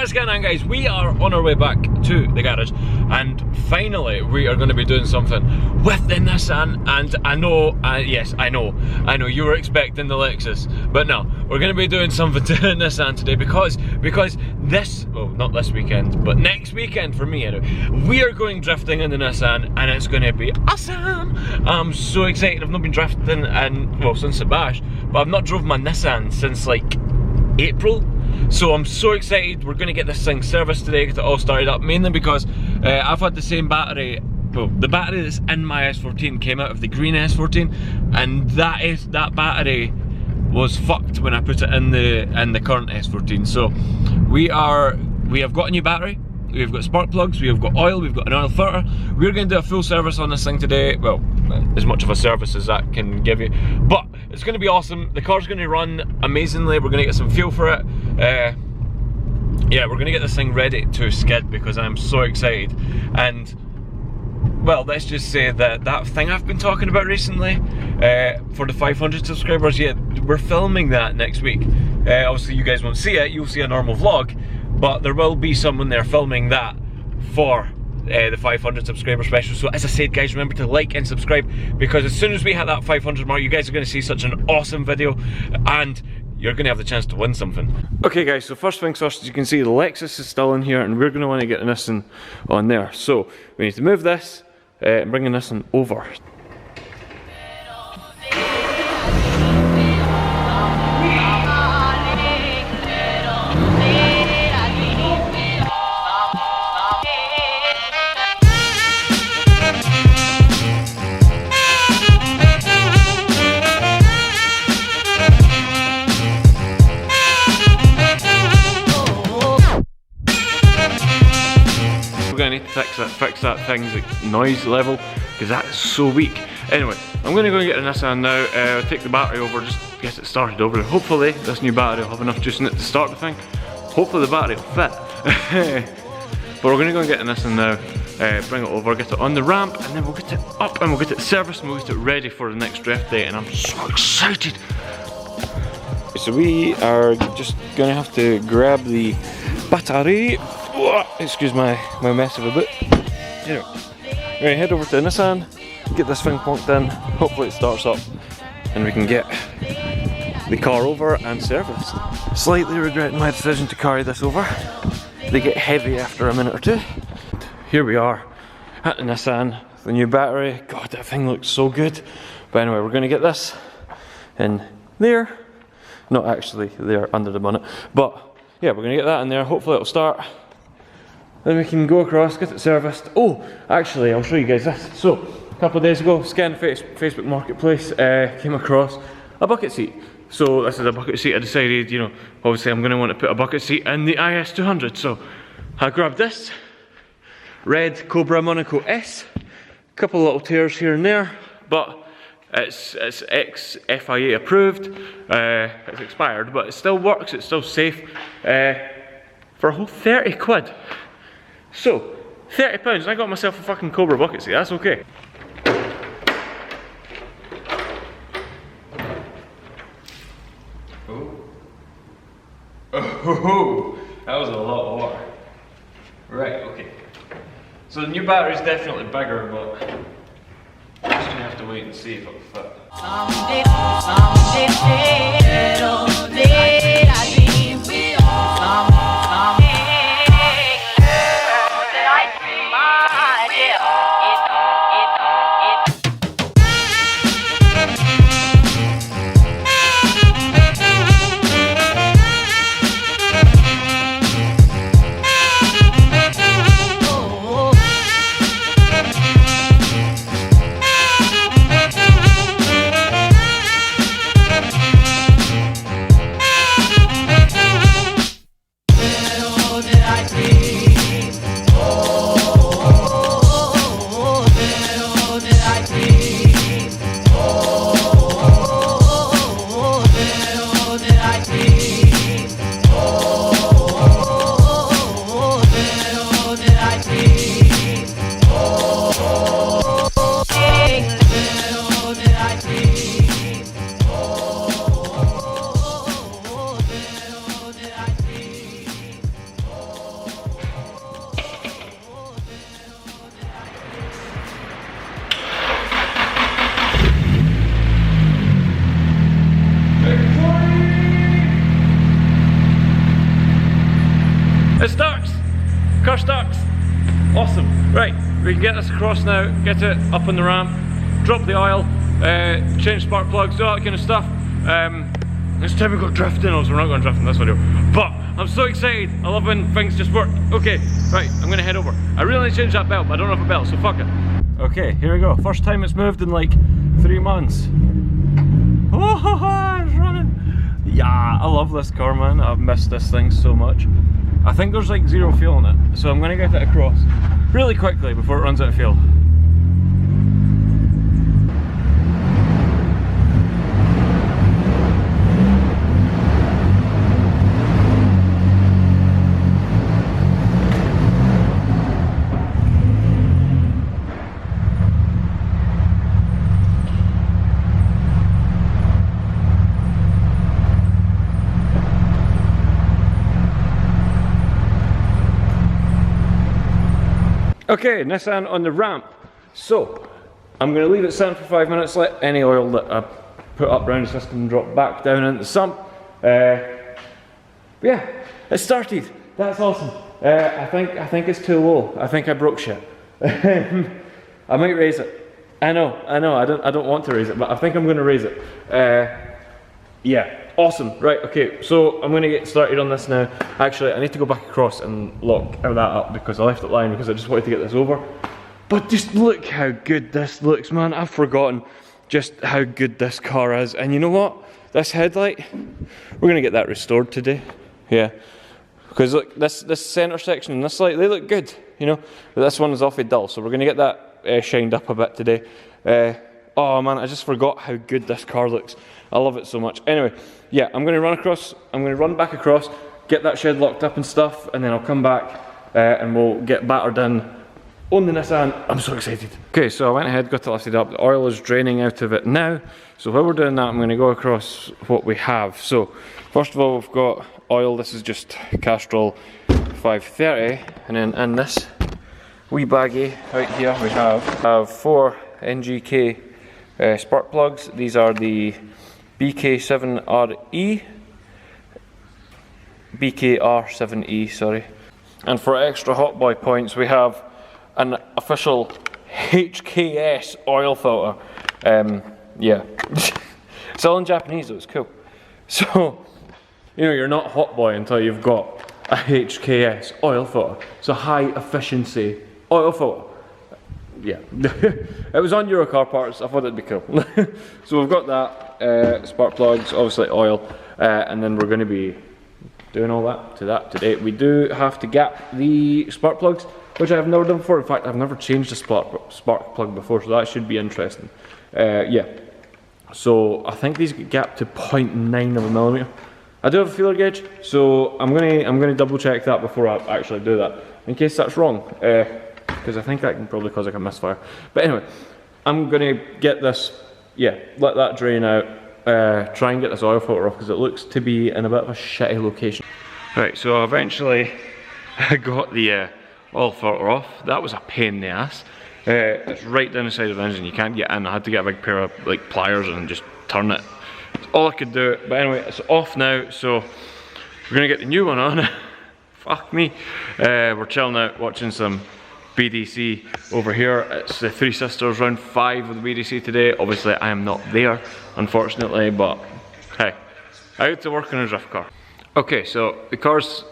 is going on, guys? We are on our way back to the garage, and finally we are going to be doing something with the Nissan. And I know, yes, I know you were expecting the Lexus, but no, we're going to be doing something to the Nissan today because this, well, not this weekend, but next weekend for me anyway, we are going drifting in the Nissan, and it's going to be awesome. I'm so excited. I've not been drifting since the bash, but I've not drove my Nissan since like April. So I'm so excited. We're going to get this thing serviced today, get it all started up, mainly because I've had the same battery. Well, the battery that's in my S14 came out of the green S14, and that battery was fucked when I put it in the current S14. So we have got a new battery, we've got spark plugs, we've got oil, we've got an oil filter. We're going to do a full service on this thing today. Well, as much of a service as that can give you, but it's going to be awesome. The car's going to run amazingly. We're going to get some fuel for it. Yeah, we're going to get this thing ready to skid because I'm so excited. And well, let's just say that thing I've been talking about recently for the 500 subscribers, yeah, we're filming that next week. Obviously you guys won't see it, you'll see a normal vlog, but there will be someone there filming that for the 500 subscriber special. So as I said, guys, remember to like and subscribe, because as soon as we hit that 500 mark, you guys are going to see such an awesome video, and you're going to have the chance to win something. Okay guys, so first things first, as you can see, the Lexus is still in here, and we're going to want to get the Nissan on there. So we need to move this and bring the Nissan over. We're going to need to fix that thing's noise level, because that is so weak. Anyway, I'm going to go and get the Nissan now, take the battery over, just get it started over. Hopefully this new battery will have enough juice in it to start the thing. Hopefully the battery will fit. But we're going to go and get the Nissan now, bring it over, get it on the ramp, and then we'll get it up and we'll get it serviced and we'll get it ready for the next drift day, and I'm so excited. So we are just going to have to grab the battery. Excuse my mess of a boot. Anyway, we're going to head over to the Nissan, get this thing plunked in, hopefully it starts up and we can get the car over and serviced. Slightly regretting my decision to carry this over. They get heavy after a minute or two. Here we are at the Nissan, the new battery. God, that thing looks so good. But anyway, we're going to get this in there. Not actually there under the bonnet, but yeah, we're going to get that in there. Hopefully it'll start. Then we can go across, get it serviced. Oh, actually, I'll show you guys this. So, a couple of days ago, scanned Facebook Marketplace, came across a bucket seat. So, this is a bucket seat. I decided, you know, obviously I'm going to want to put a bucket seat in the IS200. So, I grabbed this red Cobra Monaco S. A couple of little tears here and there, but it's ex-FIA approved. It's expired, but it still works, it's still safe. For a whole 30 quid. So, £30, and I got myself a fucking Cobra bucket seat, that's okay. Oh, that was a lot of water. Right, okay. So the new battery's definitely bigger, but I'm just gonna have to wait and see if it'll fit. It starts! Car starts! Awesome. Right, we can get this across now, get it up on the ramp, drop the oil, change spark plugs, do all that kind of stuff. It's time we go drifting. Also, we're not going drifting in this video, but I'm so excited. I love when things just work. Okay, right, I'm gonna head over. I really need to change that belt, but I don't have a belt, so fuck it. Okay, here we go. First time it's moved in like 3 months. Oh, it's running. Yeah, I love this car, man. I've missed this thing so much. I think there's like 0 fuel in it, so I'm gonna get it across really quickly before it runs out of fuel. Okay, Nissan on the ramp. So, I'm going to leave it sitting for 5 minutes, let any oil that I put up around the system drop back down into the sump. Yeah, it started. That's awesome. I think it's too low. I think I broke shit. I might raise it. I know, I don't want to raise it, but I think I'm going to raise it. Yeah, awesome. Right, okay, so I'm going to get started on this now. Actually, I need to go back across and lock that up because I left it lying because I just wanted to get this over. But just look how good this looks, man. I've forgotten just how good this car is. And you know what? This headlight, we're going to get that restored today. Yeah. Because look, this centre section and this light, they look good, you know. But this one is awfully dull, so we're going to get that shined up a bit today. Oh man, I just forgot how good this car looks. I love it so much. Anyway, yeah, I'm going to run across, I'm going to run back across, get that shed locked up and stuff, and then I'll come back and we'll get battered in on the Nissan. I'm so excited. Okay, so I went ahead, got it lifted up. The oil is draining out of it now. So while we're doing that, I'm going to go across what we have. So, first of all, we've got oil. This is just Castrol 530. And then in this wee baggie right here, we have 4 NGK spark plugs. These are the BK7RE, BKR7E, sorry. And for extra hot boy points, we have an official HKS oil filter. Yeah, it's all in Japanese though, it's cool. So, you know, you're not hot boy until you've got a HKS oil filter. It's a high efficiency oil filter. Yeah, it was on Eurocar parts, I thought it'd be cool. So we've got that, spark plugs, obviously oil, and then we're going to be doing all that today. We do have to gap the spark plugs, which I've never done before. In fact, I've never changed a spark plug before, so that should be interesting. Yeah, so I think these get gapped to 0.9 of a millimetre. I do have a feeler gauge, so I'm gonna double check that before I actually do that, in case that's wrong. Because I think that can probably cause like a misfire. But anyway, I'm gonna get this, yeah, let that drain out, try and get this oil filter off because it looks to be in a bit of a shitty location. Right, so eventually I got the oil filter off. That was a pain in the ass. It's right down the side of the engine, you can't get in. I had to get a big pair of like pliers and just turn it. That's all I could do. But anyway, it's off now, so we're gonna get the new one on. Fuck me. We're chilling out, watching some BDC over here. It's the Three Sisters round 5 of the BDC today. Obviously I am not there, unfortunately, but hey, out to work in a drift car. Okay, so the car's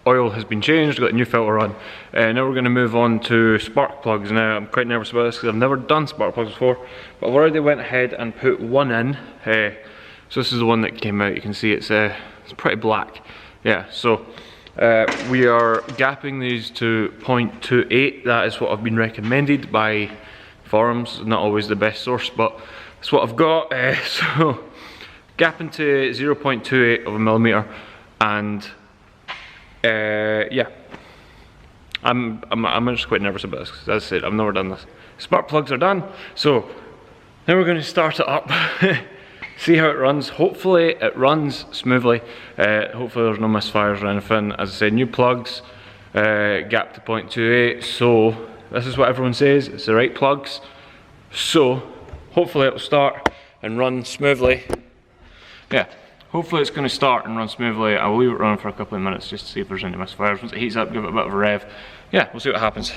oil has been changed, got a new filter on. Now we're going to move on to spark plugs. Now I'm quite nervous about this because I've never done spark plugs before, but I've already went ahead and put one in. So this is the one that came out. You can see it's pretty black. Yeah, so we are gapping these to 0.28. That is what I've been recommended by forums. Not always the best source, but that's what I've got. So gapping to 0.28 of a millimetre, and yeah, I'm just quite nervous about this because, as I said, I've never done this. Spark plugs are done, so now we're going to start it up. See how it runs. Hopefully it runs smoothly. Hopefully there's no misfires or anything. As I said, new plugs, gap to 0.28. So this is what everyone says, it's the right plugs. So hopefully it'll start and run smoothly. Yeah, hopefully it's going to start and run smoothly. I'll leave it running for a couple of minutes just to see if there's any misfires. Once it heats up, give it a bit of a rev. Yeah, we'll see what happens.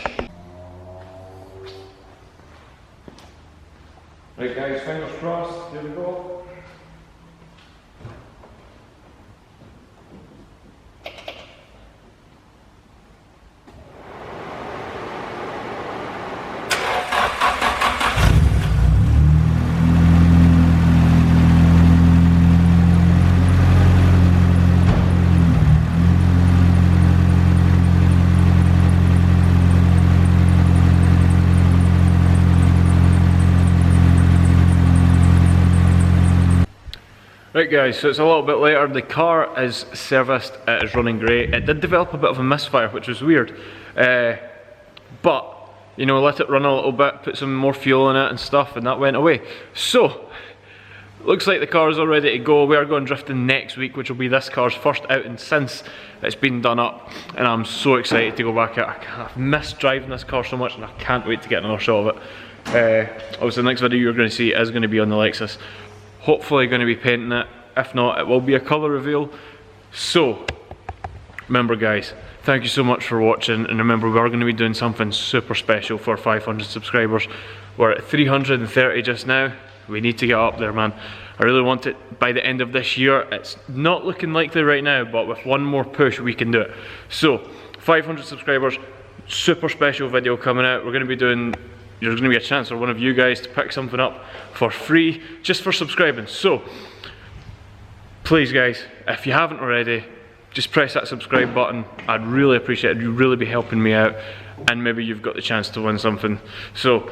Right guys, fingers crossed, here we go. Right guys, so it's a little bit later. The car is serviced, it is running great. It did develop a bit of a misfire, which was weird. But, you know, let it run a little bit, put some more fuel in it and stuff, and that went away. So, looks like the car is all ready to go. We are going drifting next week, which will be this car's first outing since it's been done up. And I'm so excited to go back out. I've missed driving this car so much and I can't wait to get another shot of it. Obviously the next video you're going to see is going to be on the Lexus. Hopefully going to be painting it. If not, it will be a colour reveal. So, remember guys, thank you so much for watching, and remember we are going to be doing something super special for 500 subscribers. We're at 330 just now. We need to get up there, man. I really want it by the end of this year. It's not looking likely right now, but with one more push we can do it. So, 500 subscribers, super special video coming out. We're going to be doing, there's going to be a chance for one of you guys to pick something up for free, just for subscribing. So, please guys, if you haven't already, just press that subscribe button. I'd really appreciate it. You'd really be helping me out, and maybe you've got the chance to win something. So,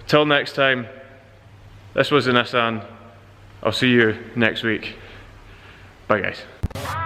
till next time, this was the Nissan. I'll see you next week. Bye guys.